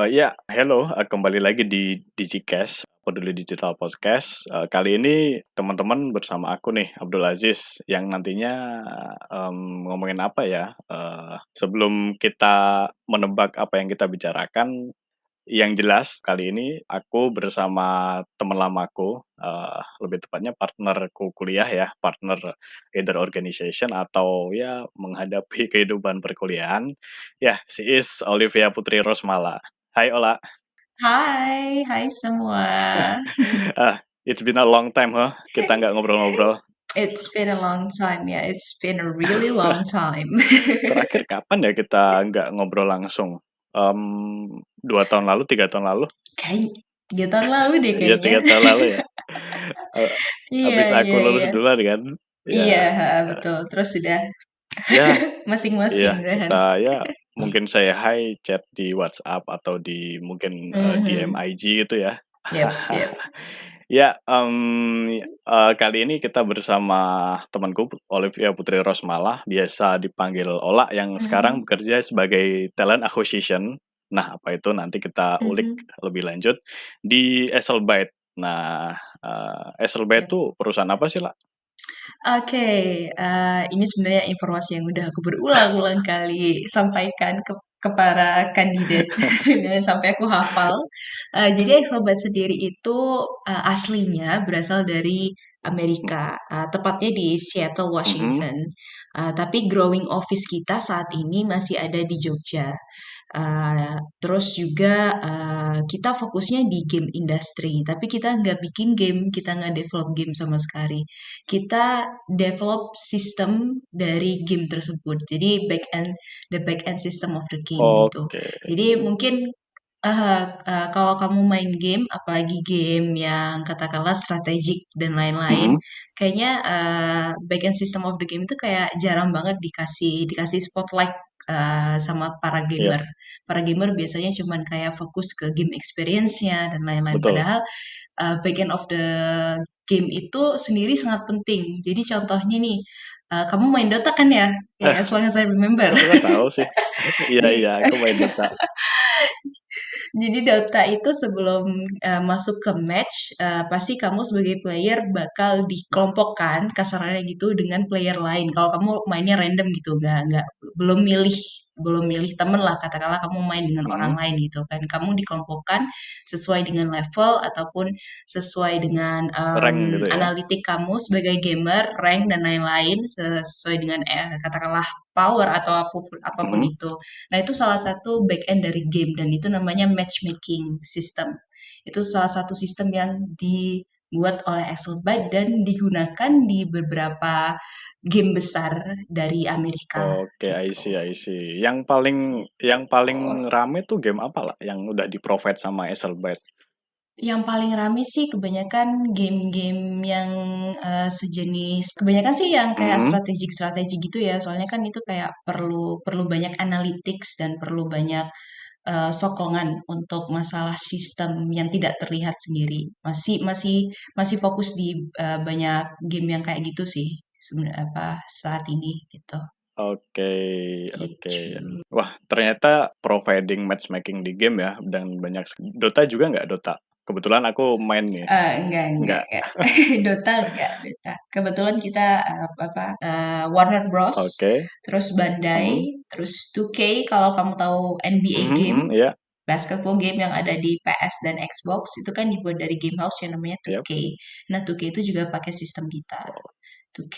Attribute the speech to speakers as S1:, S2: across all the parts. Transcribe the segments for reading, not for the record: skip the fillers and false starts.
S1: Ya, hello, kembali lagi di DigiCast, Peduli Digital Podcast. Kali ini teman-teman bersama aku nih, Abdul Aziz, yang nantinya ngomongin apa ya? Sebelum kita menebak apa yang kita bicarakan, yang jelas kali ini aku bersama teman lamaku, lebih tepatnya partnerku kuliah ya, partner either organization atau ya menghadapi kehidupan perkuliahan. Ya, she is Olivia Putri Rosmala. Hai Ola.
S2: Hai, hai semua.
S1: It's been a long time, huh? Kita nggak ngobrol-ngobrol.
S2: It's been a long time, yeah. It's been a really long time.
S1: Terakhir kapan ya kita nggak ngobrol langsung? 2 tahun lalu, 3 tahun lalu?
S2: Kayak 3 tahun lalu deh
S1: Ya
S2: kayaknya.
S1: 3 tahun lalu ya. Eh,
S2: Iya,
S1: Habis
S2: iya,
S1: aku lulus
S2: iya.
S1: duluan kan?
S2: Iya,
S1: Ya,
S2: betul. Terus sudah
S1: ya,
S2: masing-masing
S1: iya
S2: udahan.
S1: kita ya mungkin saya hi chat di WhatsApp atau di mungkin DM
S2: Mhm.
S1: IG gitu ya.
S2: Yep, yep.
S1: Ya, kali ini kita bersama temanku Olivia Putri Rosmala, biasa dipanggil Ola, yang sekarang
S2: Mhm,
S1: bekerja sebagai talent acquisition. Nah, apa itu nanti kita ulik
S2: mhm.
S1: lebih lanjut di Esselbyte. Nah, Esselbyte
S2: Yep.
S1: tuh perusahaan apa sih, La?
S2: Oke, ini sebenarnya informasi yang udah aku berulang-ulang kali sampaikan ke para kandidat dan sampai aku hafal. Jadi Exobat sendiri itu aslinya berasal dari Amerika, tepatnya di Seattle,
S1: Mhm.
S2: Washington. Tapi growing office kita saat ini masih ada di Jogja. Terus juga kita fokusnya di game industry, tapi kita nggak bikin game, kita nggak develop game sama sekali. Kita develop sistem dari game tersebut. Jadi the back end system of the game gitu.
S1: Oke.
S2: Jadi mungkin kalau kamu main game, apalagi game yang katakanlah strategik dan lain-lain,
S1: Mhm.
S2: kayaknya back end system of the game itu kayak jarang banget dikasih dikasih spotlight sama para
S1: Iya,
S2: gamer. Para gamer biasanya cuman kayak fokus ke game experience-nya dan lain-lain.
S1: betul.
S2: Padahal back end of the game itu sendiri sangat penting. Jadi contohnya nih, kamu main Dota kan ya?
S1: Eh,
S2: As long as I remember.
S1: aku nggak tahu sih. Iya,
S2: Jadi
S1: iya, aku main Dota.
S2: Jadi Dota itu sebelum masuk ke match, pasti kamu sebagai player bakal dikelompokkan kasarannya gitu dengan player lain. Kalau kamu mainnya random gitu, nggak belum milih belum milih temen lah, katakanlah kamu main dengan orang
S1: Mhm.
S2: lain gitu kan. Kamu dikelompokkan sesuai dengan level ataupun sesuai dengan
S1: Rank gitu ya?
S2: analitik kamu sebagai gamer, rank dan lain-lain sesuai dengan katakanlah power atau apapun apapun
S1: Mhm.
S2: itu. Nah, itu salah satu back end dari game dan itu namanya matchmaking system. Itu salah satu sistem yang dibuat oleh Exelbyte dan digunakan di beberapa game besar dari Amerika
S1: Oke, I
S2: gitu.
S1: see, I see. Yang paling
S2: Oh.
S1: rame tuh game apa, lah yang udah di-provide sama Ethelbyte?
S2: Yang paling rame sih kebanyakan game-game yang sejenis, kebanyakan sih yang kayak
S1: Mhm.
S2: strategi-strategi gitu ya. Soalnya kan itu kayak perlu perlu banyak analytics dan perlu banyak sokongan untuk masalah sistem yang tidak terlihat sendiri. Masih masih masih fokus di banyak game yang kayak gitu sih sebenarnya apa saat ini gitu.
S1: Oke, oke.
S2: Gitu.
S1: Wah, ternyata providing matchmaking di game ya, dan banyak Dota juga nggak, Dota? Kebetulan aku main nih. Nggak?
S2: Enggak. Dota enggak, Dota. Kebetulan kita Warner Bros,
S1: Oke.
S2: terus Bandai,
S1: Mhm.
S2: terus 2K kalau kamu tahu NBA
S1: Mhm,
S2: game,
S1: mhm, iya,
S2: basketball game yang ada di PS dan Xbox itu kan dibuat dari game house yang namanya
S1: iya.
S2: 2K. Nah, 2K itu juga pakai sistem kita.
S1: Oh,
S2: 2K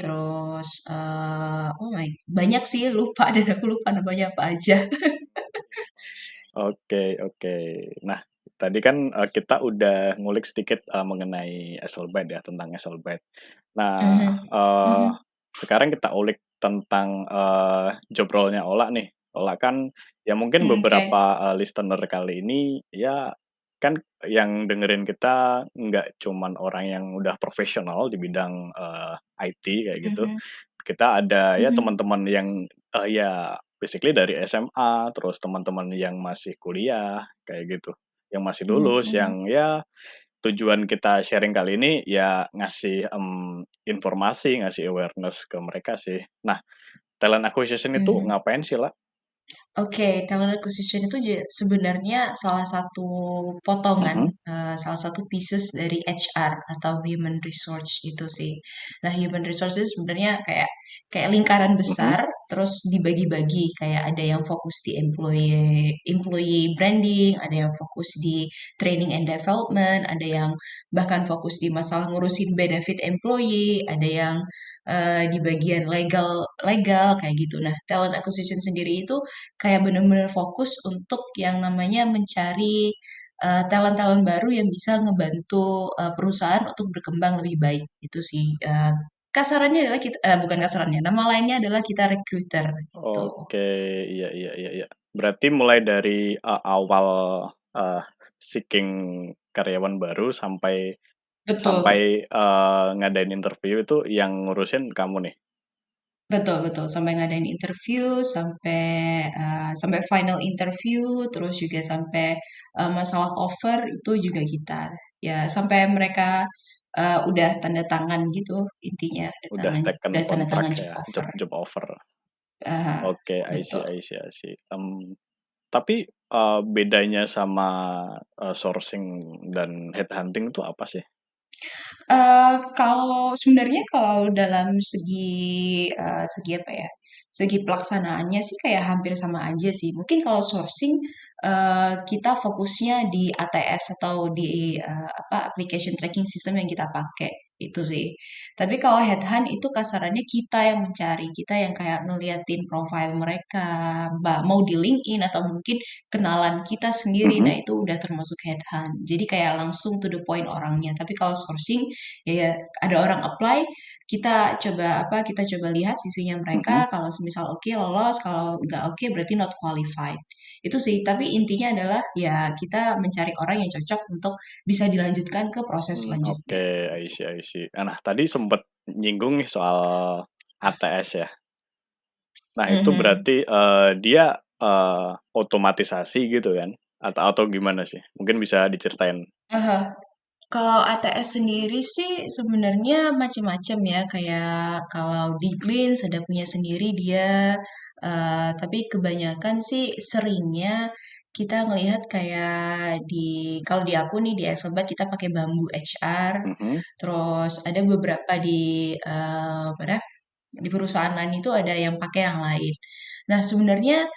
S2: terus oh my banyak sih lupa dan aku lupa namanya apa aja.
S1: oke, oke. Nah, tadi kan, kita udah ngulik sedikit, mengenai Ethelbyte ya, tentang Ethelbyte. Nah,
S2: Mhm, mhm,
S1: sekarang kita ulik tentang, job role-nya Ola nih. Ola kan ya mungkin
S2: oke.
S1: beberapa, listener kali ini ya kan yang dengerin kita nggak cuman orang yang udah profesional di bidang, IT kayak gitu.
S2: Mhm,
S1: Kita ada ya
S2: mhm,
S1: teman-teman yang, ya basically dari SMA, terus teman-teman yang masih kuliah kayak gitu, yang masih
S2: mhm,
S1: lulus,
S2: mhm,
S1: yang ya tujuan kita sharing kali ini ya ngasih, informasi, ngasih awareness ke mereka sih. Nah, talent acquisition itu
S2: mhm.
S1: ngapain sih, La?
S2: Oke, talent acquisition itu sebenarnya salah satu potongan,
S1: Mhm,
S2: salah satu pieces dari HR atau human resource itu sih. Nah, human resource itu sebenarnya kayak kayak lingkaran
S1: mhm,
S2: besar, terus dibagi-bagi. Kayak ada yang fokus di employee branding, ada yang fokus di training and development, ada yang bahkan fokus di masalah ngurusin benefit employee, ada yang di bagian legal legal kayak gitu. Nah, talent acquisition sendiri itu kayak bener-bener fokus untuk yang namanya mencari talent-talent baru yang bisa ngebantu perusahaan untuk berkembang lebih baik. Itu sih. Kasarannya adalah kita, bukan kasarannya, nama lainnya adalah kita recruiter gitu.
S1: oke, iya iya iya iya. Berarti mulai dari, awal, eee, seeking karyawan baru sampai sampai,
S2: Betul,
S1: ngadain interview itu yang ngurusin kamu nih?
S2: betul, betul. Sampai ngadain interview, sampai final interview, terus juga sampai masalah offer itu juga kita. Ya, sampai mereka udah tanda tangan gitu intinya,
S1: Udah taken
S2: udah tanda
S1: kontrak
S2: tangan job
S1: ya,
S2: offer.
S1: job offer.
S2: Ah,
S1: Oke, I see
S2: betul.
S1: I see I see. Tapi, bedanya sama, sourcing dan headhunting itu apa sih?
S2: Kalau sebenarnya kalau dalam segi apa ya, segi pelaksanaannya sih kayak hampir sama aja sih. Mungkin kalau sourcing, kita fokusnya di ATS atau di, apa, application tracking system yang kita pakai, itu sih. Tapi kalau headhunt itu kasarannya kita yang mencari, kita yang kayak ngeliatin profile mereka, mau di LinkedIn atau mungkin kenalan kita sendiri, nah
S1: Mhm,
S2: itu udah termasuk headhunt. Jadi kayak langsung to the point orangnya. Tapi kalau sourcing, ya ada orang apply, kita coba lihat CV-nya
S1: mhm,
S2: mereka, kalau semisal oke lolos, kalau nggak oke berarti not qualified. Itu sih, tapi intinya adalah ya kita mencari orang yang cocok untuk bisa dilanjutkan ke proses selanjutnya.
S1: oke, I see I see. Nah, tadi sempet nyinggung nih soal ATS ya. Nah, itu
S2: Mhm.
S1: berarti, dia, otomatisasi gitu kan? Atau gimana sih? Mungkin bisa diceritain?
S2: Aha. Kalau ATS sendiri sih sebenarnya macam-macam ya, kayak kalau di Glints ada punya sendiri dia, tapi kebanyakan sih seringnya kita ngelihat kayak kalau di aku nih di Exobat kita pakai Bamboo HR,
S1: Mhm,
S2: terus ada beberapa mana di perusahaan lain itu ada yang pakai yang lain. Nah, sebenarnya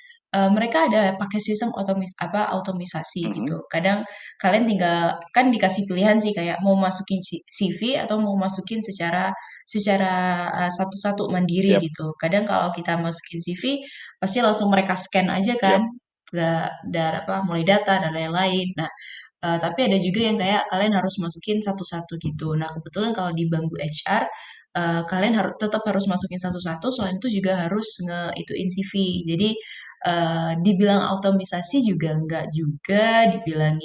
S2: mereka ada pakai sistem otomisasi
S1: mhm,
S2: gitu. Kadang kalian tinggal kan dikasih pilihan sih kayak mau masukin CV atau mau masukin secara secara satu-satu mandiri
S1: yap
S2: gitu. Kadang kalau kita masukin CV pasti langsung mereka scan aja kan
S1: yap,
S2: ke dan apa mulai data dan lain-lain. Nah, tapi ada juga yang kayak kalian harus masukin satu-satu gitu. Nah, kebetulan kalau di Bamboo HR, kalian tetap harus masukin satu-satu, selain itu juga harus ituin CV. Jadi, dibilang otomisasi juga enggak juga, dibilang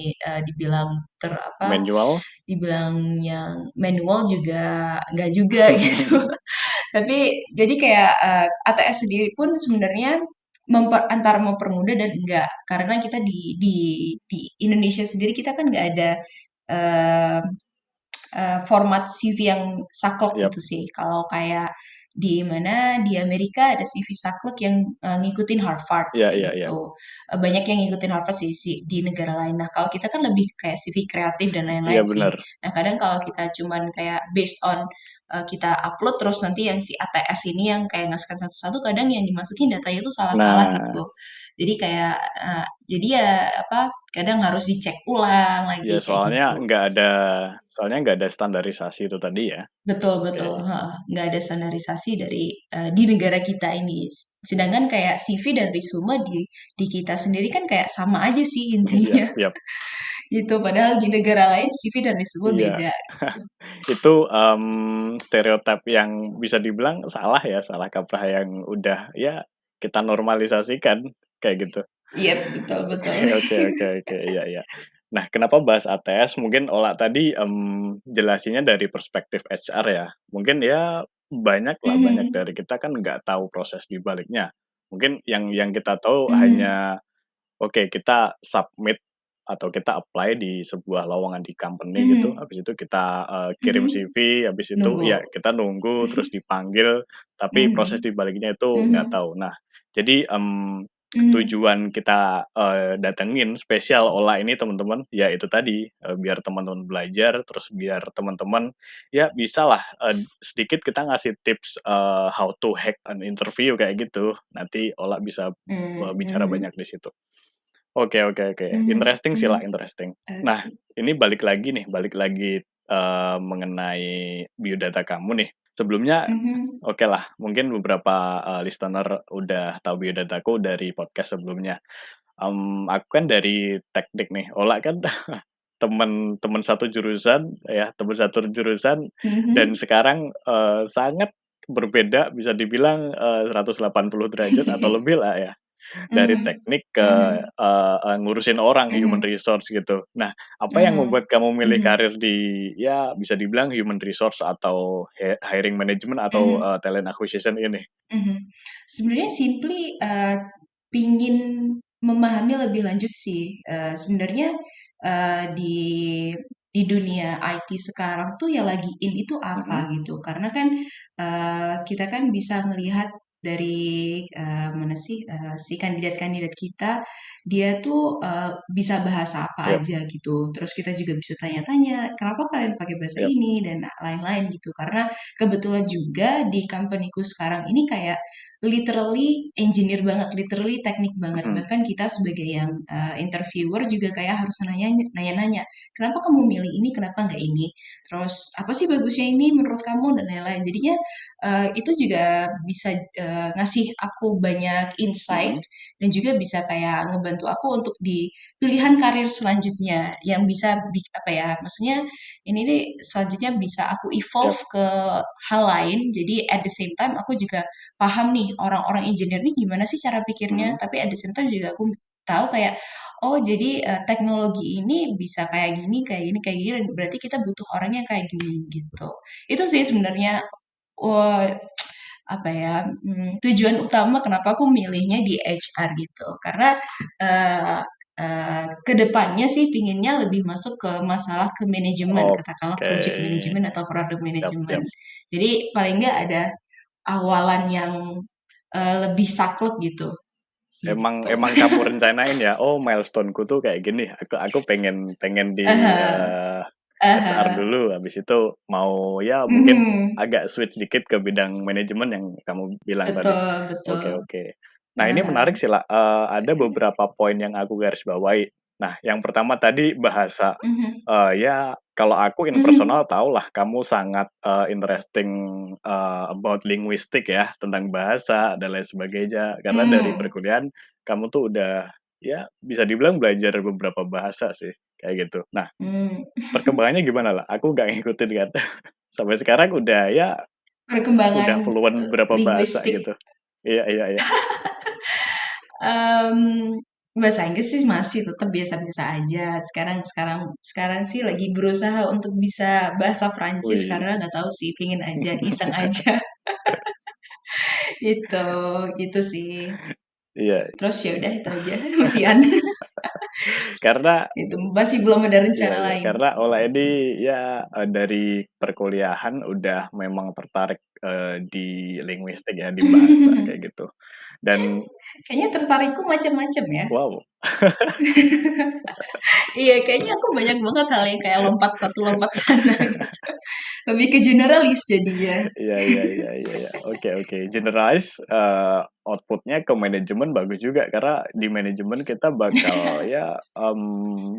S1: manual?
S2: dibilang yang manual juga enggak juga gitu. Tapi jadi kayak ATS sendiri pun sebenarnya antara mempermudah dan enggak, karena kita di Indonesia sendiri kita kan nggak ada eh, format CV yang saklek
S1: Yap,
S2: gitu sih. Kalau kayak di Amerika ada CV saklek yang ngikutin Harvard
S1: iya
S2: kayak
S1: iya iya.
S2: gitu. Banyak yang ngikutin Harvard sih di negara lain. Nah, kalau kita kan lebih kayak CV kreatif dan
S1: Iya
S2: lain-lain sih.
S1: bener.
S2: Nah, kadang kalau kita cuman kayak based on kita upload terus nanti yang si ATS ini yang kayak ngasihkan satu-satu kadang yang dimasukin datanya itu salah-salah
S1: Nah,
S2: gitu. Jadi kayak jadi ya apa kadang harus dicek ulang lagi
S1: ya
S2: kayak gitu.
S1: soalnya nggak ada standarisasi itu tadi ya?
S2: Betul
S1: Oke.
S2: betul, heeh, nggak ada standarisasi di negara kita ini. Sedangkan kayak CV dan resume di kita sendiri kan kayak sama aja sih
S1: Yap
S2: intinya,
S1: yap,
S2: gitu. Padahal di negara lain CV dan resume
S1: iya.
S2: beda.
S1: Itu, stereotip yang bisa dibilang salah ya, salah kaprah yang udah ya kita normalisasikan, kayak gitu.
S2: Iya, betul betul.
S1: Oke oke oke oke, iya iya. Nah, kenapa bahas ATS, mungkin Ola tadi, jelasinnya dari perspektif HR ya. Mungkin ya banyak lah, banyak
S2: Mhm,
S1: dari kita kan nggak tahu proses di baliknya. Mungkin yang kita tahu
S2: mhm,
S1: hanya, oke kita submit atau kita apply di sebuah lowongan di company gitu,
S2: mhm,
S1: habis itu kita, kirim
S2: mhm.
S1: CV, habis itu
S2: Nunggu.
S1: ya kita nunggu terus dipanggil, tapi proses
S2: Mhm,
S1: di baliknya itu nggak
S2: mhm,
S1: tahu. Nah, jadi,
S2: Mhm.
S1: tujuan kita datengin spesial Ola ini teman-teman, ya itu tadi biar teman-teman belajar, terus biar teman-teman ya bisa lah sedikit kita ngasih tips how to hack an interview kayak gitu. Nanti Ola bisa
S2: Mmm,
S1: bicara
S2: mhm.
S1: banyak di situ. Oke, oke, oke.
S2: Mhm
S1: Interesting sih
S2: mhm.
S1: lah, interesting. Nah,
S2: Oke.
S1: ini balik lagi mengenai biodata kamu nih. Sebelumnya
S2: Mhm.
S1: oke lah, mungkin beberapa listener udah tahu biodataku dari podcast sebelumnya. Aku kan dari teknik nih, Ola kan teman-teman satu jurusan ya, teman satu jurusan dan
S2: Mhm.
S1: sekarang sangat berbeda bisa dibilang 180 derajat atau lebih lah ya. Dari
S2: Mhm.
S1: teknik ke,
S2: Mhm.
S1: ngurusin orang, human
S2: Mhm.
S1: resource gitu. Nah, apa yang
S2: Mhm.
S1: membuat kamu milih
S2: Mhm.
S1: karir di, ya bisa dibilang human resource atau hiring management atau,
S2: Mhm.
S1: talent acquisition ini?
S2: Mhm. Sebenarnya simply, pingin memahami lebih lanjut sih, sebenarnya, di dunia IT sekarang tuh yang lagi in itu
S1: Mhm,
S2: apa gitu. Karena kan, kita kan bisa melihat dari, mana sih, si kandidat-kandidat kita, dia tuh, bisa bahasa apa
S1: yap,
S2: aja gitu. Terus kita juga bisa tanya-tanya, "Kenapa kalian pakai bahasa
S1: yap,
S2: ini?" Dan lain-lain gitu. Karena kebetulan juga di company-ku sekarang ini kayak literally engineer banget, literally teknik banget.
S1: mhm,
S2: Bahkan kita sebagai yang interviewer juga kayak harus nanya-nanya, kenapa kamu milih ini, kenapa nggak ini? Terus apa sih bagusnya ini menurut kamu dan lain-lain. Jadinya itu juga bisa ngasih aku banyak insight
S1: mhm,
S2: dan juga bisa kayak ngebantu aku untuk di pilihan karir selanjutnya yang bisa apa ya, maksudnya ini nih selanjutnya bisa aku evolve
S1: yap,
S2: ke hal lain. Jadi at the same time aku juga paham nih orang-orang engineer nih gimana sih cara pikirnya,
S1: mhm,
S2: tapi at the same time juga aku tahu kayak, oh jadi teknologi ini bisa kayak gini, dan berarti kita butuh orang yang kayak gini gitu. Itu sih sebenarnya wah, apa ya, tujuan utama kenapa aku milihnya di HR gitu. Karena ke depannya sih pinginnya lebih masuk ke masalah ke manajemen, katakanlah
S1: oke,
S2: project management atau product
S1: yap,
S2: management.
S1: yap.
S2: Jadi paling nggak ada awalan yang lebih saklek gitu,
S1: Emang
S2: gitu.
S1: emang kamu rencanain ya, "Oh, milestone-ku tuh kayak gini, aku pengen pengen di,
S2: Aha,
S1: HR
S2: aha,
S1: dulu, habis itu mau ya mungkin
S2: mhm,
S1: agak switch dikit ke bidang manajemen yang kamu bilang tadi."
S2: betul
S1: Oke,
S2: betul,
S1: oke. Nah, ini
S2: aha,
S1: menarik sih, lah. Ada beberapa poin yang aku garis bawahi. Nah, yang pertama tadi bahasa,
S2: mhm,
S1: ya kalau aku in
S2: mhm,
S1: personal tahulah kamu sangat, interesting, about linguistik ya, tentang bahasa dan lain sebagainya. Karena dari
S2: mmm,
S1: perkuliahan kamu tuh udah, ya bisa dibilang belajar beberapa bahasa sih, kayak gitu. Nah,
S2: mmm,
S1: perkembangannya gimana lah? Aku nggak ngikutin kan. Sampai sekarang udah ya,
S2: perkembangan
S1: udah fluent berapa bahasa
S2: linguistik,
S1: gitu. Iya, iya, iya.
S2: mmm, bahasa Inggris sih masih tetap biasa-biasa aja. Sekarang sekarang sekarang sih lagi berusaha untuk bisa bahasa Prancis
S1: Wih.
S2: karena nggak tahu sih, pengen aja, iseng aja, gitu, gitu sih.
S1: Iya,
S2: Terus ya udah itu aja, masih aneh,
S1: karena
S2: itu masih belum ada
S1: iya,
S2: rencana
S1: iya,
S2: lain.
S1: karena Ola ini ya, dari perkuliahan udah memang tertarik, di linguistik ya, di bahasa kayak gitu. Dan
S2: Kayaknya tertarikku macam-macam ya.
S1: wow.
S2: Iya, kayaknya aku banyak banget hal yang kayak lompat satu, lompat sana gitu. Lebih ke generalis jadinya.
S1: Iya, iya, iya, iya, iya. Oke, oke. Generalize, output-nya ke manajemen bagus juga, karena di manajemen kita bakal ya,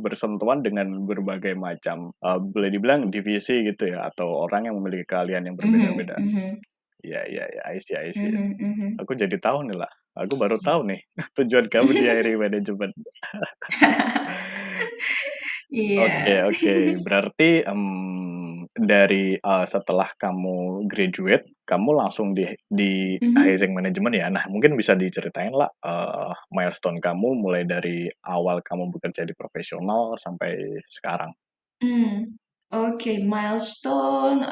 S1: bersentuhan dengan berbagai macam, boleh dibilang divisi gitu ya, atau orang yang memiliki keahlian yang
S2: Mhm,
S1: berbeda-beda.
S2: mhm,
S1: Iya, iya, iya, I see, I see.
S2: mhm, mhm.
S1: Aku jadi tahu nih lah, aku baru tahu nih tujuan kamu di hiring management. Oke,
S2: Iya.
S1: oke. Berarti, dari, setelah kamu graduate, kamu langsung di
S2: Mhm.
S1: hiring management ya? Nah, mungkin bisa diceritain lah, milestone kamu mulai dari awal kamu bekerja di profesional sampai sekarang?
S2: Mmm, oke, milestone,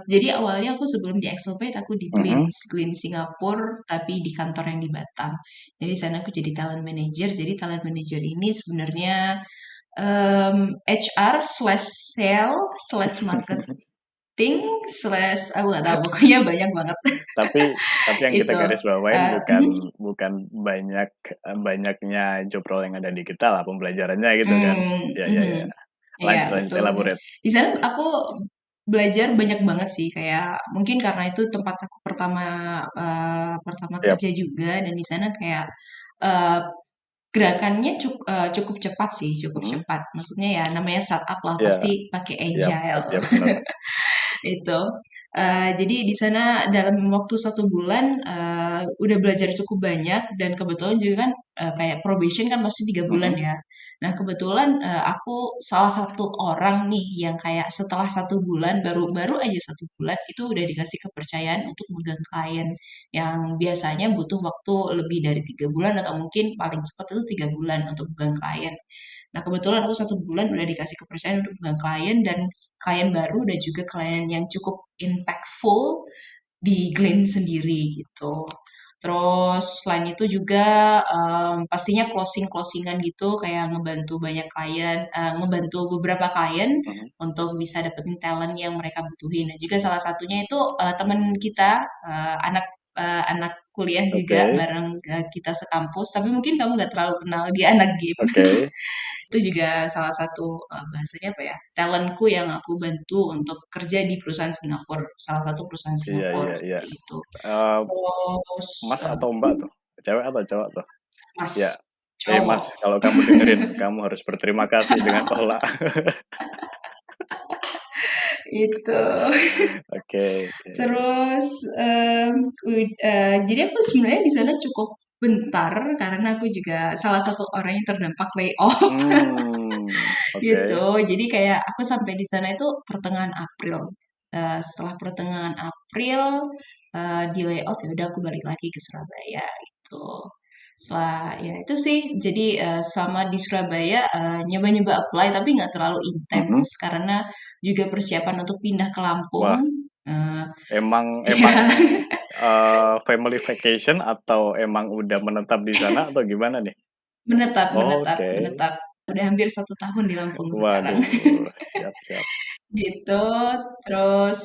S2: jadi awalnya aku sebelum di Exopet aku di
S1: Mhm.
S2: Gleans Singapura, tapi di kantor yang di Batam. Jadi di sana aku jadi talent manager. Jadi talent manager ini sebenarnya, HR/sales/marketing aku nggak tahu, pokoknya banyak banget.
S1: Tapi yang kita
S2: Itu,
S1: garis bawain
S2: eee
S1: bukan bukan banyaknya job role yang ada di kita lah, pembelajarannya gitu kan. Ya ya
S2: mhm,
S1: ya.
S2: iya
S1: Lanjut lanjut,
S2: betul betul.
S1: elaborate.
S2: Di sana aku belajar banyak banget sih, kayak mungkin karena itu tempat aku pertama
S1: Siap.
S2: kerja juga dan di sana kayak, eee, gerakannya cukup cepat sih, cukup
S1: Mhm.
S2: cepat. Maksudnya ya namanya startup lah,
S1: Iya,
S2: pasti pakai
S1: siap
S2: agile.
S1: siap siap, bener.
S2: Itu, jadi di sana dalam waktu 1 bulan, udah belajar cukup banyak dan kebetulan juga kan, kayak probation kan pasti 3 bulan
S1: Mhm.
S2: ya. Nah kebetulan, aku salah satu orang nih yang kayak setelah 1 bulan, baru baru aja 1 bulan, itu udah dikasih kepercayaan untuk megang klien, yang biasanya butuh waktu lebih dari 3 bulan atau mungkin paling cepat itu 3 bulan untuk megang klien. Nah, kebetulan aku 1 bulan udah dikasih kepercayaan untuk pegang klien dan klien baru dan juga klien yang cukup impactful di Glenn sendiri gitu. Terus selain itu juga pastinya closing-closingan gitu kayak ngebantu banyak klien, ngebantu beberapa klien
S1: Mhm.
S2: untuk bisa dapetin talent yang mereka butuhin. Dan juga salah satunya itu teman kita, anak kuliah juga
S1: Oke
S2: bareng kita sekampus, tapi mungkin kamu nggak terlalu kenal dia anak game.
S1: oke.
S2: Itu juga salah satu, bahasanya apa ya, talent-ku yang aku bantu untuk kerja di perusahaan Singapura, salah satu perusahaan
S1: Iya
S2: Singapura,
S1: iya iya.
S2: seperti itu.
S1: Eee,
S2: Terus,
S1: Mas atau Mbak tuh? Cewek atau cowok tuh? Ya.
S2: Mas, cowok.
S1: Mas, kalau kamu dengerin, kamu harus berterima kasih dengan Ola.
S2: Itu.
S1: Oke oke.
S2: Terus, jadi aku sebenarnya di sana cukup bentar, karena aku juga salah satu orang yang terdampak layoff,
S1: Oke.
S2: gitu. Jadi kayak aku sampai di sana itu pertengahan April. Setelah pertengahan April, di-layoff, ya udah aku balik lagi ke Surabaya, gitu. Setelah ya itu sih, jadi, selama di Surabaya, nyoba-nyoba apply tapi nggak terlalu
S1: Mhm.
S2: intens, karena juga persiapan untuk pindah ke Lampung,
S1: Wah,
S2: eee,
S1: emang
S2: iya.
S1: emang, family vacation atau emang udah menetap di sana atau gimana nih?
S2: Menetap menetap
S1: Oke.
S2: menetap. Udah hampir 1 tahun di Lampung sekarang.
S1: Waduh, siap siap.
S2: Gitu, terus,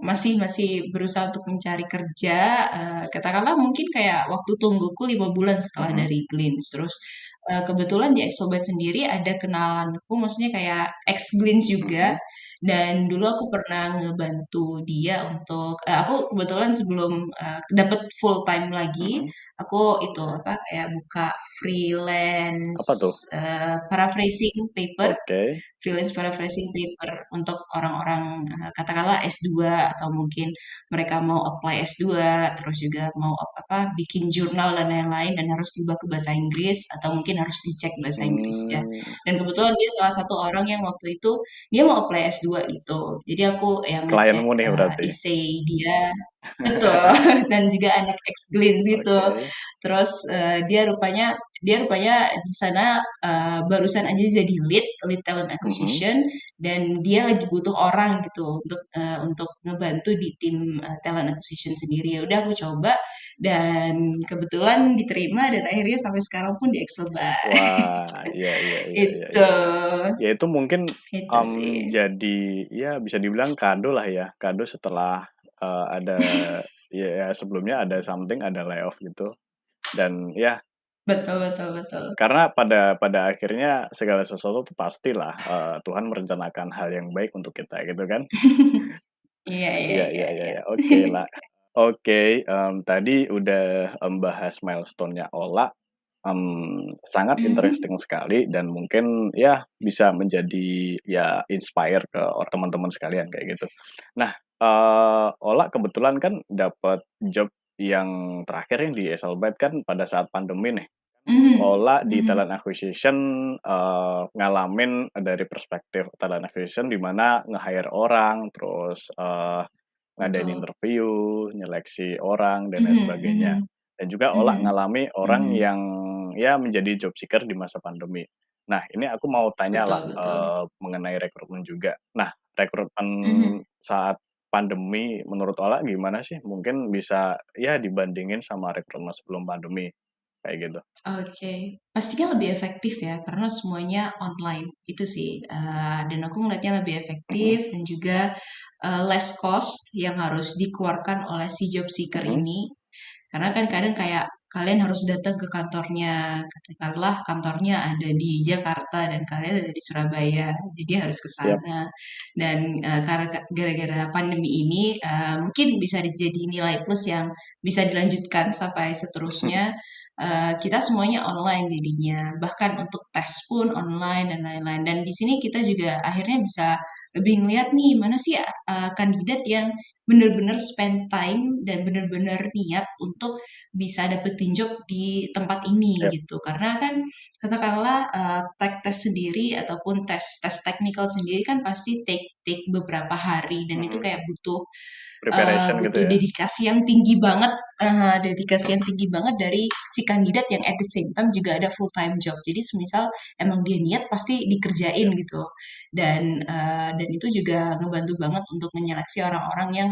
S2: masih masih berusaha untuk mencari kerja, katakanlah mungkin kayak waktu tungguku 5 bulan setelah
S1: Mhm
S2: dari Glints. Terus, kebetulan di Exobat sendiri ada kenalanku, maksudnya kayak ex Glints juga,
S1: mhm
S2: dan dulu aku pernah ngebantu dia untuk aku kebetulan sebelum, dapet full time lagi,
S1: mhm.
S2: aku itu, apa, kayak buka
S1: Apa tuh?
S2: freelance, paraphrasing paper
S1: Oke.
S2: freelance paraphrasing paper untuk orang-orang, katakanlah S2 atau mungkin mereka mau apply S2, terus juga mau bikin jurnal dan lain-lain dan harus diubah ke bahasa Inggris atau mungkin harus dicek bahasa Inggrisnya.
S1: Mmm,
S2: Dan kebetulan dia salah satu orang yang waktu itu dia mau apply S2 gitu. Jadi aku yang ngecek,
S1: klienmu nih berarti?
S2: essay dia betul, dan juga anak ex-Glints gitu.
S1: Oke.
S2: Terus, dia rupanya di sana, barusan aja jadi lead talent
S1: Mhm.
S2: acquisition dan dia lagi butuh orang gitu untuk ngebantu di tim, talent acquisition sendiri. Ya udah aku coba dan kebetulan diterima dan akhirnya sampai sekarang pun di Exobat.
S1: Wah, iya iya iya iya
S2: Itu,
S1: iya. Ya itu mungkin,
S2: itu sih.
S1: jadi ya bisa dibilang kado lah ya, kado setelah, ada ya sebelumnya ada something, ada layoff gitu. Dan ya
S2: Betul betul betul.
S1: karena pada akhirnya segala sesuatu tuh pastilah, Tuhan merencanakan hal yang baik untuk kita gitu kan.
S2: Iya iya
S1: Iya
S2: iya
S1: iya iya
S2: iya.
S1: iya, oke lah. Oke, tadi udah, bahas milestone-nya Ola, sangat
S2: Mhm,
S1: interesting sekali dan mungkin ya bisa menjadi ya inspire ke teman-teman sekalian kayak gitu. Nah, Ola kebetulan kan dapat job yang terakhir yang di Eselbyte kan pada saat pandemi nih.
S2: mhm,
S1: Ola di
S2: mhm,
S1: talent acquisition, ngalamin dari perspektif talent acquisition di mana nge-hire orang, terus, ngadain
S2: betul.
S1: interview, nyeleksi orang, dan lain
S2: Mhm
S1: sebagainya.
S2: mhm,
S1: Dan juga Ola
S2: mhm,
S1: ngalami orang
S2: mhm.
S1: yang ya menjadi job seeker di masa pandemi. Nah, ini aku mau tanyalah,
S2: Betul betul.
S1: mengenai rekrutmen juga. Nah, rekrutmen
S2: Mhm.
S1: saat pandemi menurut Ola gimana sih? Mungkin bisa ya dibandingin sama rekrutmen sebelum pandemi. kayak gitu?
S2: Oke, pastinya lebih efektif ya, karena semuanya online, itu sih. Dan aku ngeliatnya lebih
S1: Mhm,
S2: efektif dan juga less cost yang harus dikeluarkan oleh si job seeker
S1: mhm,
S2: ini. Karena kan kadang kayak kalian harus datang ke kantornya, katakanlah kantornya ada di Jakarta dan kalian ada di Surabaya, jadi harus ke
S1: yap,
S2: sana. Dan karena gara-gara pandemi ini, mungkin bisa jadi nilai plus yang bisa dilanjutkan sampai seterusnya. Kita semuanya online jadinya, bahkan untuk tes pun online dan lain-lain. Dan di sini kita juga akhirnya bisa lebih ngeliat nih mana sih kandidat yang bener-bener spend time dan bener-bener niat untuk bisa dapetin job di tempat ini
S1: yap,
S2: gitu. Karena kan katakanlah tech test sendiri ataupun tes tes technical sendiri kan pasti take take beberapa hari dan itu
S1: mhm,
S2: kayak butuh
S1: preparation gitu
S2: butuh
S1: ya?
S2: dedikasi yang tinggi banget, dedikasi yang tinggi banget dari si kandidat yang at the same time juga ada full time job. Jadi semisal emang dia niat pasti dikerjain
S1: Yap,
S2: gitu. Dan itu juga ngebantu banget untuk menyeleksi orang-orang yang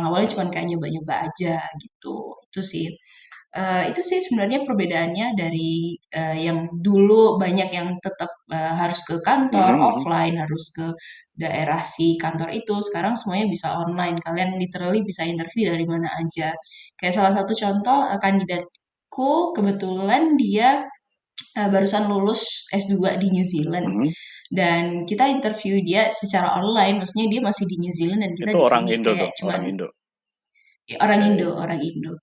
S2: awalnya cuma kayak nyoba-nyoba aja gitu. Itu sih sebenarnya perbedaannya dari yang dulu banyak yang tetap harus ke kantor
S1: mhm, mhm,
S2: offline, harus ke daerah si kantor itu. Sekarang semuanya bisa online. Kalian literally bisa interview dari mana aja. Kayak salah satu contoh kandidatku kebetulan dia barusan lulus S2 di New Zealand
S1: mhm.
S2: dan kita interview dia secara online. Maksudnya dia masih di New Zealand dan kita
S1: Itu
S2: di
S1: orang
S2: sini
S1: Indo
S2: kayak
S1: tuh,
S2: cuman
S1: orang Indo?
S2: orang
S1: Oke,
S2: Indo, orang Indo.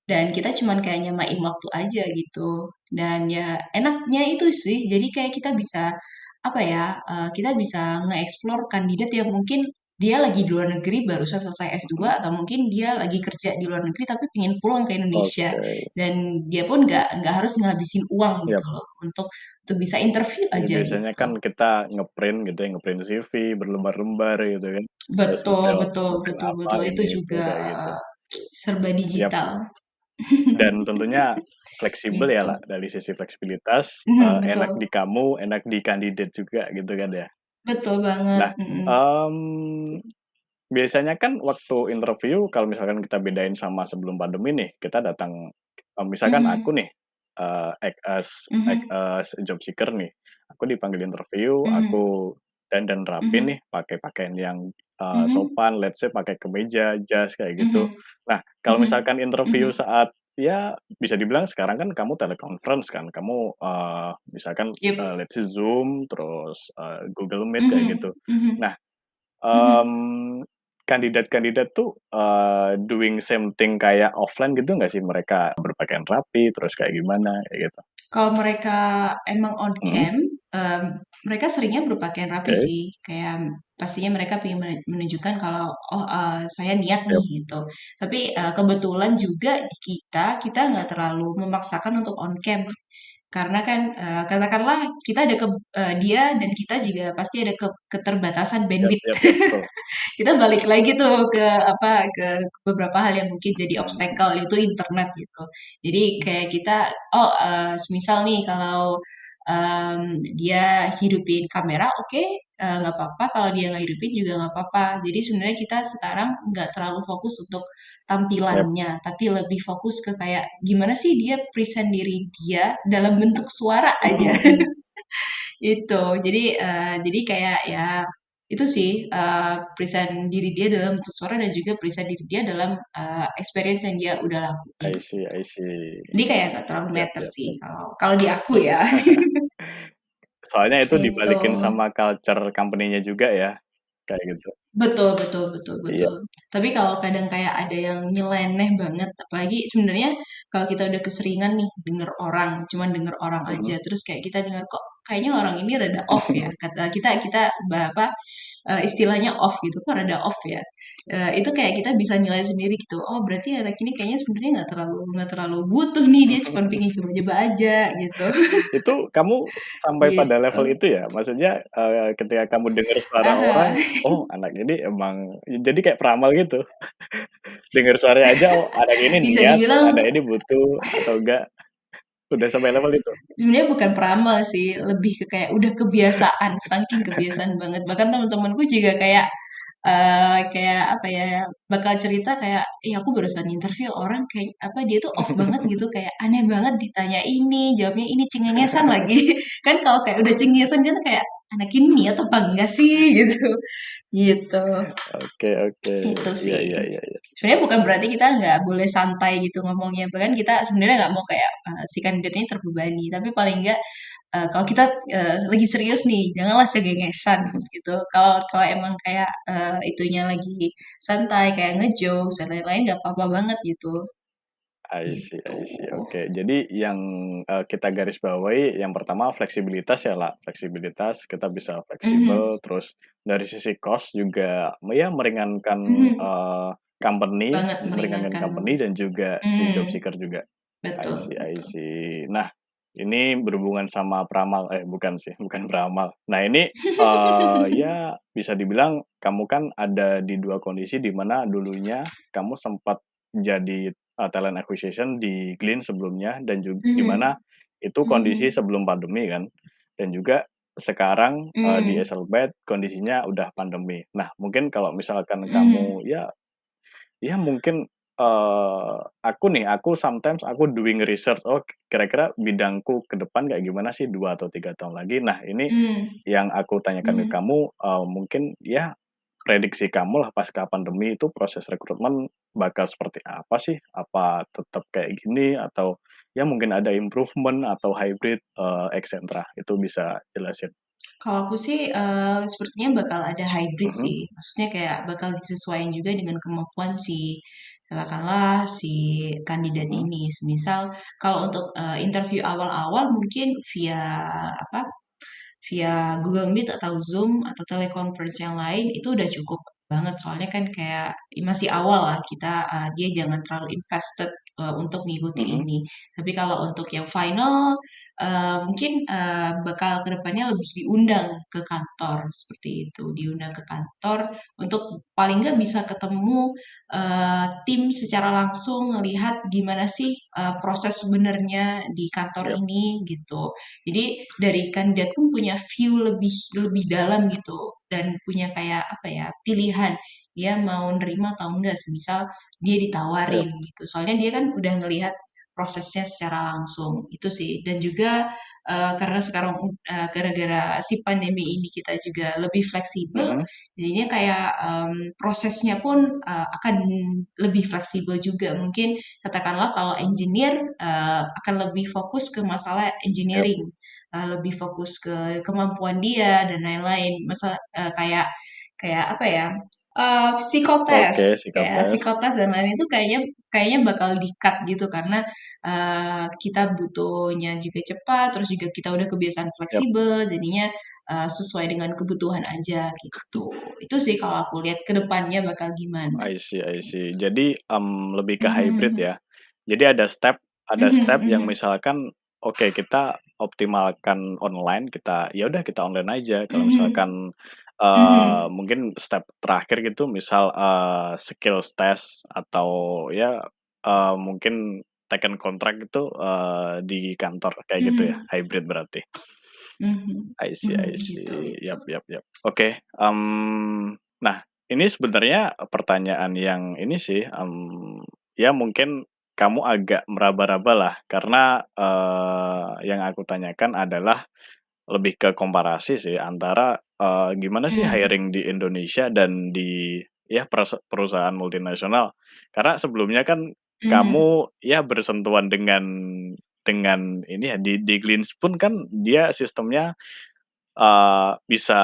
S2: Dan kita cuman kayak nyamain waktu aja gitu. Dan ya enaknya itu sih, jadi kayak kita bisa, apa ya, kita bisa nge-explore kandidat yang mungkin dia lagi di luar negeri barusan selesai S2
S1: mhm,
S2: atau mungkin dia lagi kerja di luar negeri tapi pengen pulang ke Indonesia.
S1: oke,
S2: Dan dia pun nggak harus ngabisin uang gitu
S1: yap.
S2: loh untuk bisa interview
S1: Jadi
S2: aja
S1: biasanya
S2: gitu.
S1: kan kita nge-print gitu ya, nge-print CV berlembar-lembar gitu kan, terus
S2: Betul,
S1: detail
S2: betul,
S1: detail
S2: betul,
S1: apa,
S2: betul. Itu
S1: ini itu,
S2: juga
S1: kayak gitu.
S2: serba
S1: Yap,
S2: digital.
S1: dan tentunya fleksibel ya
S2: Gitu.
S1: lah, dari sisi fleksibilitas, enak
S2: Betul.
S1: di kamu, enak di kandidat juga gitu kan ya.
S2: Betul banget,
S1: Nah,
S2: mhm.
S1: biasanya kan waktu interview kalau misalkan kita bedain sama sebelum pandemi nih, kita datang, misalkan aku
S2: Mhm,
S1: nih, act
S2: mhm,
S1: as job seeker nih, aku dipanggil interview,
S2: mhm,
S1: aku dandan rapi nih,
S2: mhm,
S1: pakai pakaian yang,
S2: mhm,
S1: sopan, let's say pakai kemeja, jas, kayak gitu.
S2: mhm,
S1: Nah, kalau
S2: mhm,
S1: misalkan interview
S2: mhm.
S1: saat ya bisa dibilang sekarang kan kamu teleconference kan, kamu, misalkan,
S2: Yep.
S1: let's say Zoom, terus, Google Meet kayak
S2: Mhm,
S1: gitu.
S2: mhm,
S1: Nah,
S2: mhm.
S1: kandidat-kandidat tuh, doing same thing kayak offline gitu nggak sih? Mereka berpakaian rapi, terus kayak gimana, kayak gitu?
S2: Kalau mereka emang on
S1: Mhm,
S2: cam, mereka seringnya berpakaian rapi
S1: oke,
S2: sih, kayak pastinya mereka pengen menunjukkan kalau, "Oh, saya niat nih,"
S1: yap,
S2: gitu. Tapi, kebetulan juga di kita nggak terlalu memaksakan untuk on cam. Karena kan, katakanlah kita ada dia dan kita juga pasti ada keterbatasan
S1: yap,
S2: bandwidth.
S1: yap, yap, betul.
S2: Kita balik lagi tuh ke apa, ke beberapa hal yang mungkin jadi
S1: Mhm, mhm,
S2: obstacle, yaitu internet gitu. Jadi kayak kita, semisal nih kalau, dia hidupin kamera, oke, nggak apa-apa, kalau dia nggak hidupin juga nggak apa-apa. Jadi sebenarnya kita sekarang nggak terlalu fokus untuk
S1: yap,
S2: tampilannya, tapi lebih fokus ke kayak gimana sih dia present diri dia dalam bentuk suara
S1: mhm,
S2: aja.
S1: mhm.
S2: Itu. Jadi kayak ya itu sih, present diri dia dalam bentuk suara dan juga present diri dia dalam, experience yang dia udah lakuin.
S1: I see, I see.
S2: Jadi kayak nggak terlalu
S1: Yap,
S2: matter
S1: yap,
S2: sih
S1: yap.
S2: kalau kalau di aku ya.
S1: Soalnya itu
S2: Gitu.
S1: dibalikin sama culture company-nya juga ya, kayak gitu.
S2: Betul, betul, betul,
S1: Iya,
S2: betul. Tapi kalau kadang kayak ada yang nyeleneh banget, apalagi sebenarnya kalau kita udah keseringan nih denger orang, cuman denger orang
S1: mhm.
S2: aja, terus kayak kita dengar kok kayaknya orang ini rada off ya, kata kita kita istilahnya off gitu, kok rada off ya. Itu kayak kita bisa nilai sendiri gitu. Oh, berarti anak ini kayaknya sebenarnya nggak terlalu butuh nih, dia cuma pengen coba-coba aja gitu.
S1: Itu kamu sampai pada level
S2: Gitu.
S1: itu ya? Maksudnya, ketika kamu dengar suara orang,
S2: Aha.
S1: "Oh, anak ini emang" jadi kayak peramal gitu? Dengar suaranya aja, "Oh, anak ini
S2: Bisa
S1: niat,
S2: dibilang
S1: anak ini butuh," atau enggak, udah sampai level itu?
S2: sebenarnya bukan peramal sih, lebih ke kayak udah kebiasaan, saking kebiasaan banget. Bahkan teman-temanku juga kayak kayak apa ya, bakal cerita kayak, "Ih, aku barusan interview orang kayak apa, dia tuh off banget gitu, kayak aneh banget ditanya ini, jawabnya ini, cengengesan lagi." Kan kalau kayak udah cengengesan kan kayak, "Anak ini niat apa enggak sih?" Gitu. Gitu.
S1: Oke, oke.
S2: Itu
S1: Iya,
S2: sih.
S1: iya, iya, iya.
S2: Sebenarnya bukan berarti kita nggak boleh santai gitu ngomongnya, bahkan kita sebenarnya nggak mau kayak si kandidat ini terbebani, tapi paling nggak kalau kita lagi serius nih, janganlah segengesan gitu. Kalau kalau emang kayak itunya lagi santai, kayak ngejokes dan lain-lain nggak apa-apa banget gitu.
S1: I see,
S2: Gitu.
S1: I see. Oke, jadi yang kita garis bawahi yang pertama fleksibilitas ya lah, fleksibilitas kita bisa
S2: Mhm.
S1: fleksibel, terus dari sisi cost juga ya meringankan
S2: Mhm.
S1: company,
S2: Banget
S1: meringankan
S2: meringankan.
S1: company dan juga si job
S2: Mhm.
S1: seeker juga. I
S2: Betul,
S1: see, I
S2: betul.
S1: see. Nah, ini berhubungan sama peramal, bukan sih, bukan peramal. Nah ini ya bisa dibilang kamu kan ada di dua kondisi di mana dulunya kamu sempat jadi talent acquisition di Glean sebelumnya dan juga di mana
S2: Mhm.
S1: itu kondisi
S2: Mhm.
S1: sebelum pandemi kan, dan juga sekarang, di
S2: Mhm.
S1: Eselbet kondisinya udah pandemi. Nah, mungkin kalau misalkan
S2: Mhm.
S1: kamu ya mungkin, aku sometimes aku doing research, oh kira-kira bidangku ke depan kayak gimana sih 2 atau 3 tahun lagi. Nah, ini
S2: Mhm.
S1: yang aku tanyakan ke
S2: Mhm.
S1: kamu, mungkin ya prediksi kamu lah pasca pandemi itu proses rekrutmen bakal seperti apa sih? Apa tetap kayak gini atau ya mungkin ada improvement atau hybrid, et cetera, itu bisa jelasin?
S2: Kalau aku sih, sepertinya bakal ada hybrid
S1: Mhm,
S2: sih. Maksudnya kayak bakal disesuaikan juga dengan kemampuan si katakanlah si kandidat
S1: mhm,
S2: ini. Semisal kalau untuk, interview awal-awal mungkin via apa, via Google Meet atau Zoom atau teleconference yang lain itu udah cukup banget. Soalnya kan kayak masih awal lah kita, dia jangan terlalu invested, untuk mengikuti
S1: mhm,
S2: ini. Tapi kalau untuk yang final, mungkin, bakal kedepannya lebih diundang ke kantor, seperti itu. Diundang ke kantor untuk paling nggak bisa ketemu, tim secara langsung, ngelihat gimana sih, proses sebenarnya di kantor
S1: yap,
S2: ini, gitu. Jadi dari kandidat pun punya view lebih lebih dalam gitu dan punya kayak apa ya, pilihan dia mau nerima atau enggak semisal dia
S1: yap,
S2: ditawarin gitu. Soalnya dia kan udah ngelihat prosesnya secara langsung, itu sih. Dan juga, karena sekarang, gara-gara si pandemi ini kita juga lebih fleksibel,
S1: mhm,
S2: jadinya kayak, prosesnya pun, akan lebih fleksibel juga. Mungkin katakanlah kalau engineer, akan lebih fokus ke masalah
S1: yap.
S2: engineering, lebih fokus ke kemampuan dia dan lain-lain. Kayak kayak apa ya,
S1: Oke,
S2: psikotes, kayak
S1: psikotes,
S2: psikotes dan lain itu kayaknya kayaknya bakal di-cut gitu karena, kita butuhnya juga cepat, terus juga kita udah kebiasaan
S1: yap.
S2: fleksibel, jadinya, sesuai dengan kebutuhan aja gitu. Itu sih kalau aku lihat ke depannya bakal gimana.
S1: I see, I see. Jadi, lebih ke hybrid
S2: Mhm.
S1: ya. Jadi ada step
S2: Mhm.
S1: yang
S2: Mhm.
S1: misalkan, oke kita optimalkan online, ya udah kita online aja. Kalau
S2: Mhm.
S1: misalkan,
S2: Mhm.
S1: mungkin step terakhir gitu misal, skills test atau ya, mungkin taken kontrak gitu, di kantor kayak gitu ya,
S2: Mhm.
S1: hybrid berarti?
S2: Mhm.
S1: I see,
S2: Mhm.
S1: I
S2: Gitu
S1: see.
S2: gitu.
S1: Yap, yap, yap. Oke, nah ini sebenarnya pertanyaan yang ini sih, ya mungkin kamu agak meraba-raba lah karena, yang aku tanyakan adalah lebih ke komparasi sih antara, gimana sih
S2: Mhm.
S1: hiring di Indonesia dan di ya perusahaan multinasional. Karena sebelumnya kan
S2: Mhm.
S1: kamu ya bersentuhan dengan ini ya di Glints pun kan dia sistemnya bisa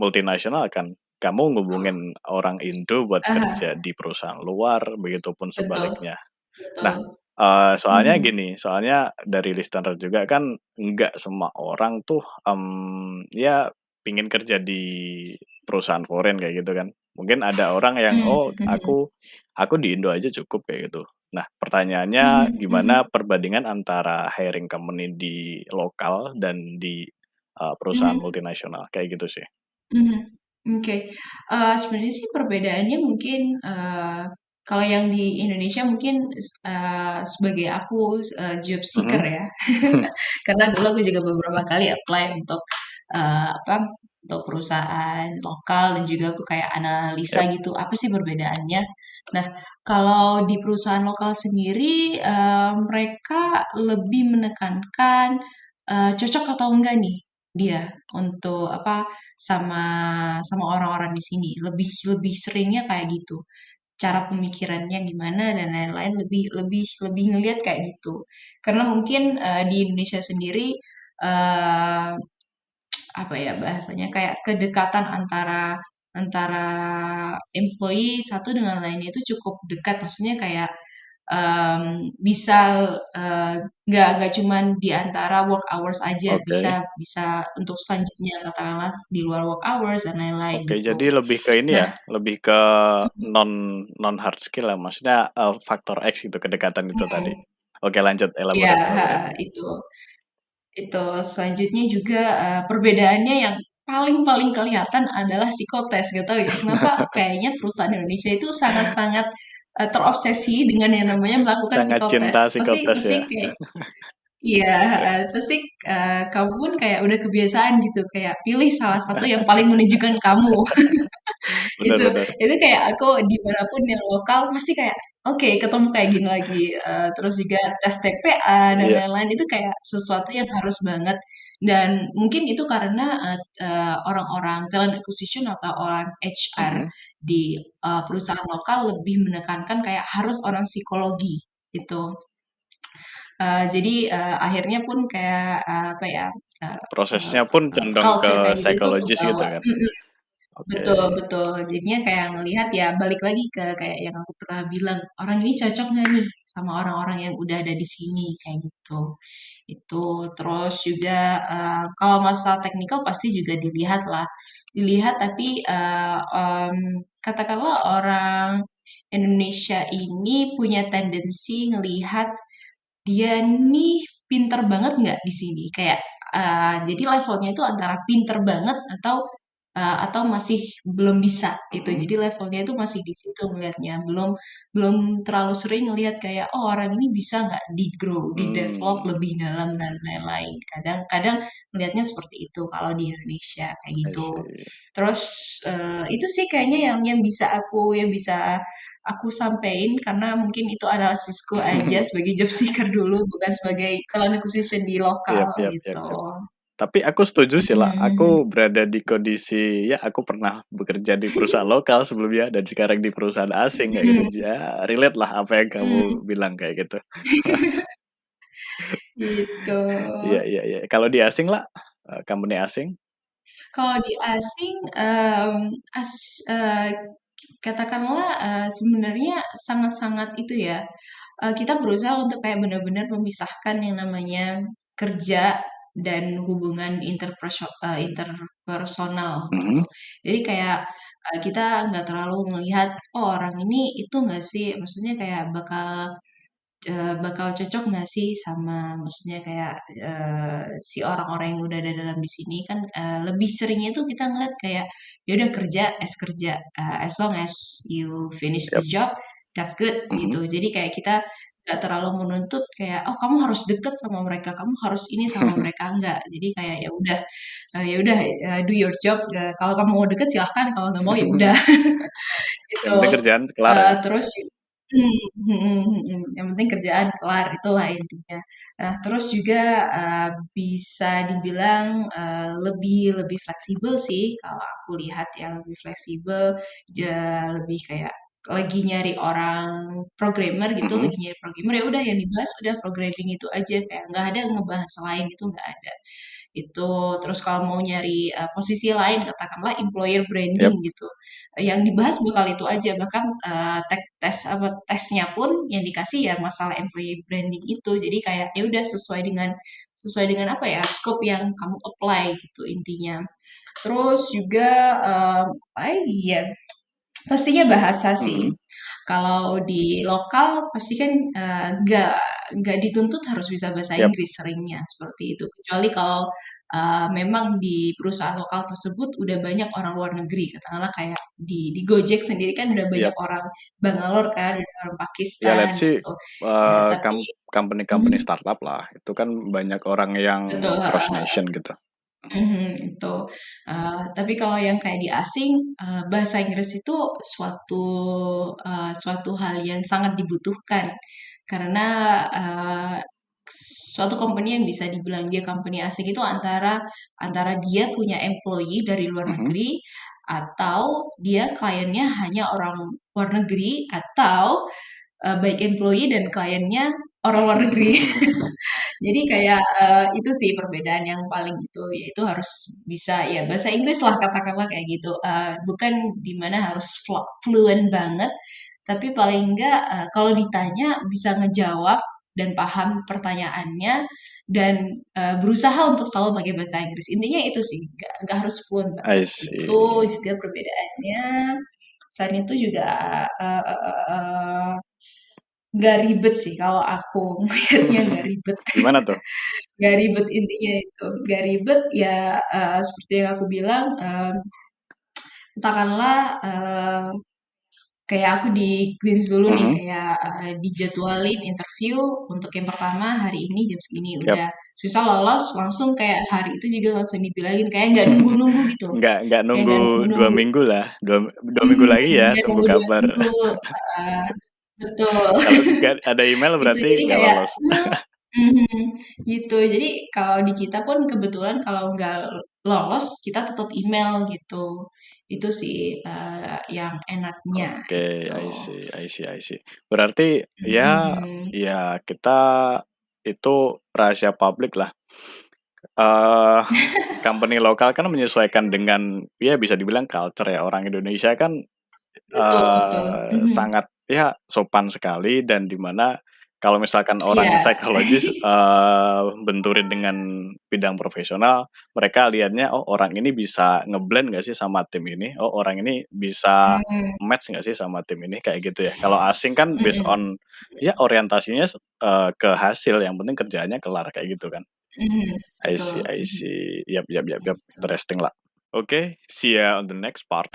S1: multinasional kan. Kamu ngubungin orang Indo buat kerja
S2: Aha,
S1: di perusahaan luar, begitupun
S2: betul
S1: sebaliknya.
S2: betul.
S1: Nah, soalnya
S2: Mhm.
S1: gini, soalnya dari listener juga kan nggak semua orang tuh, ya pingin kerja di perusahaan foreign kayak gitu kan. Mungkin ada orang yang,
S2: Mhm.
S1: "Oh,
S2: Mhm.
S1: aku di Indo aja cukup," kayak gitu. Nah, pertanyaannya
S2: Mhm.
S1: gimana
S2: Mhm.
S1: perbandingan antara hiring company di lokal dan di, perusahaan
S2: Mhm.
S1: multinasional, kayak gitu sih.
S2: Mhm. Oke, sebenarnya sih perbedaannya mungkin, kalau yang di Indonesia mungkin sebagai aku, job seeker
S1: Mhm.
S2: ya, karena dulu aku juga beberapa kali apply untuk, apa untuk perusahaan lokal dan juga aku kayak analisa
S1: Yap.
S2: gitu, apa sih perbedaannya. Nah, kalau di perusahaan lokal sendiri, mereka lebih menekankan, cocok atau enggak nih dia untuk apa, sama sama orang-orang di sini, lebih lebih seringnya kayak gitu. Cara pemikirannya gimana dan lain-lain lebih lebih lebih ngelihat kayak gitu. Karena mungkin, di Indonesia sendiri, eee apa ya bahasanya kayak kedekatan antara antara employee satu dengan lainnya itu cukup dekat maksudnya kayak bisa nggak cuman di antara work hours aja
S1: Oke.
S2: bisa bisa untuk selanjutnya katakanlah di luar work hours dan lain-lain
S1: Oke, jadi
S2: gitu.
S1: lebih ke ini
S2: Nah,
S1: ya, lebih ke non non hard skill ya, maksudnya, faktor X gitu, kedekatan itu tadi.
S2: mhm,
S1: Oke, lanjut,
S2: iya,
S1: elaborate elaborate.
S2: itu. Itu, selanjutnya juga, perbedaannya yang paling-paling kelihatan adalah psikotes, nggak tahu ya kenapa kayaknya perusahaan Indonesia itu sangat-sangat, terobsesi dengan yang namanya melakukan
S1: Sangat
S2: psikotes.
S1: cinta
S2: Pasti
S1: psikotes
S2: pasti
S1: ya?
S2: kayak iya, heeh, pasti, kamu pun kayak udah kebiasaan gitu, kayak pilih salah satu yang paling menunjukkan kamu.
S1: Benar
S2: Itu
S1: benar.
S2: itu kayak aku dimanapun yang lokal pasti kayak, oke ketemu kayak gini lagi, terus juga tes TPA dan
S1: Iya.
S2: lain-lain itu kayak sesuatu yang harus banget dan mungkin itu karena, orang-orang talent acquisition atau orang HR
S1: Mhm.
S2: di, perusahaan lokal lebih menekankan kayak harus orang psikologi gitu. Jadi, akhirnya pun kayak, apa ya, eee eee
S1: Prosesnya pun condong ke
S2: culture kayak gitu itu
S1: psikologis gitu
S2: kebawa
S1: kan?
S2: mhm.
S1: Oke.
S2: Betul betul. Jadinya kayak ngelihat ya balik lagi ke kayak yang aku pernah bilang, orang ini cocok nggak nih sama orang-orang yang udah ada di sini, kayak gitu. Itu. Terus juga, kalau masalah teknikal pasti juga dilihat lah. Dilihat tapi, katakanlah orang Indonesia ini punya tendensi ngelihat dia nih pinter banget nggak di sini? Kayak, jadi levelnya itu antara pinter banget atau masih belum bisa gitu.
S1: Mhm.
S2: Jadi levelnya itu masih di situ ngelihatnya, belum belum terlalu sering ngelihat kayak, "Oh orang ini bisa nggak di-grow, di-develop
S1: Mmm,
S2: lebih dalam dan lain-lain." Kadang-kadang ngelihatnya seperti itu kalau di Indonesia, kayak
S1: I
S2: gitu.
S1: see.
S2: Terus, itu sih kayaknya yang bisa aku sampein karena mungkin itu analisisku aja sebagai job seeker dulu, bukan sebagai talent acquisition di lokal
S1: Yap yap yap
S2: gitu.
S1: yap. Tapi aku setuju sih, lah.
S2: Mhm
S1: Aku berada di kondisi ya aku pernah bekerja di perusahaan lokal sebelumnya dan sekarang di perusahaan asing kayak gitu.
S2: mhm
S1: Ya relate lah apa yang kamu
S2: mhm,
S1: bilang kayak gitu.
S2: gitu.
S1: Iya iya iya. Kalau di asing, lah, company asing?
S2: Kalau di asing, eee, katakanlah, sebenarnya sangat-sangat itu ya, kita berusaha untuk kayak benar-benar memisahkan yang namanya kerja dan hubungan interpersonal gitu.
S1: Mhm.
S2: Jadi kayak, kita nggak terlalu melihat, "Oh orang ini itu nggak sih?" Maksudnya kayak bakal cocok nggak sih sama maksudnya kayak, si orang-orang yang udah ada dalam di sini kan, lebih seringnya tuh kita ngeliat kayak, ya udah kerja, as long as you finish the
S1: Yap.
S2: job, that's good gitu.
S1: Mhm.
S2: Jadi kayak kita nggak terlalu menuntut kayak, "Oh kamu harus deket sama mereka, kamu harus ini sama mereka." Enggak. Jadi kayak ya udah, do your job, kalau kamu mau deket silahkan, kalau nggak mau ya udah.
S1: Yang
S2: Gitu,
S1: penting kerjaan kelar ya?
S2: terus yang penting kerjaan kelar, itulah intinya. Nah, terus juga, bisa dibilang, lebih lebih fleksibel sih kalau aku lihat ya, lebih fleksibel, lebih kayak lagi nyari orang programmer gitu,
S1: Mhm.
S2: lagi nyari programmer, ya udah yang dibahas udah programming itu aja, kayak nggak ada ngebahas lain itu nggak ada. Itu, terus kalau mau nyari, posisi lain katakanlah employer branding
S1: Yap.
S2: gitu, yang dibahas bakal itu aja bahkan, tesnya pun yang dikasih ya masalah employee branding itu. Jadi kayak ya udah sesuai dengan apa ya, scope yang kamu apply gitu intinya. Terus juga, apalagi ya, pastinya bahasa sih.
S1: Mhm.
S2: Kalau di lokal pasti kan, nggak dituntut harus bisa bahasa
S1: Yap.
S2: Inggris seringnya, seperti itu. Kecuali kalau, memang di perusahaan lokal tersebut udah banyak orang luar negeri, katakanlah kayak di Gojek sendiri kan udah banyak
S1: Yap.
S2: orang Bangalore kan, ada orang
S1: Ya
S2: Pakistan
S1: let's see,
S2: gitu. Nah tapi
S1: company-company
S2: mhm,
S1: startup lah, itu kan banyak orang yang
S2: betul,
S1: cross
S2: heeh.
S1: nation gitu.
S2: Itu. Tapi kalau yang kayak di asing, bahasa Inggris itu suatu hal yang sangat dibutuhkan. Karena, eee, suatu company yang bisa dibilang dia company asing itu antara antara dia punya employee dari luar
S1: Mhm.
S2: negeri, atau dia kliennya hanya orang luar negeri, atau, baik employee dan kliennya orang luar negeri. Jadi kayak, itu sih perbedaan yang paling itu, yaitu harus bisa ya bahasa Inggris lah katakanlah kayak gitu, bukan di mana harus fluent banget, tapi paling enggak, kalau ditanya bisa ngejawab dan paham pertanyaannya dan, berusaha untuk selalu pakai bahasa Inggris. Intinya itu sih, nggak harus fluent
S1: I
S2: banget. Itu
S1: see.
S2: juga perbedaannya. Selain itu juga, eee eee eee, nggak ribet sih kalau aku ngelihatnya nggak ribet.
S1: Gimana tuh?
S2: Nggak ribet intinya itu, nggak ribet ya, seperti yang aku bilang, katakanlah, kayak aku di quiz dulu nih,
S1: Mhm.
S2: kayak, dijadwalin interview untuk yang pertama hari ini jam segini,
S1: Yap.
S2: udah susah lolos langsung kayak hari itu juga langsung dibilangin, kayak nggak nunggu-nunggu gitu,
S1: Nggak
S2: kayak
S1: nunggu
S2: nggak
S1: 2
S2: nunggu-nunggu.
S1: minggu lah, 2 minggu lagi ya
S2: Nggak
S1: tunggu
S2: nunggu 2
S1: kabar.
S2: minggu, heeh, betul.
S1: Kalau nggak ada email
S2: Itu
S1: berarti
S2: jadi
S1: nggak
S2: kayak
S1: lolos.
S2: mhm, gitu. Jadi kalau di kita pun kebetulan kalau nggak lolos, kita tetap email gitu. Itu sih, yang enaknya
S1: Oke,
S2: gitu.
S1: I see I see I see. Berarti ya
S2: Mhm.
S1: ya kita itu rahasia publik lah. Eee, company lokal kan menyesuaikan dengan ya bisa dibilang culture ya, orang Indonesia kan
S2: Betul betul. Mhm.
S1: Sangat ya sopan sekali dan di mana kalau misalkan orang
S2: Iya.
S1: psikologis, benturin dengan bidang profesional, mereka lihatnya, "Oh orang ini bisa nge-blend nggak sih sama tim ini? Oh orang ini bisa
S2: Mmm,
S1: match nggak sih sama tim ini?" Kayak gitu ya. Kalau asing kan based
S2: mhm,
S1: on ya orientasinya ke hasil, yang penting kerjaannya kelar, kayak gitu kan.
S2: mhm,
S1: I
S2: betul,
S1: see I
S2: mhm,
S1: see. Yap yap yap yap,
S2: gitu.
S1: interesting lah. Oke, see ya on the next part.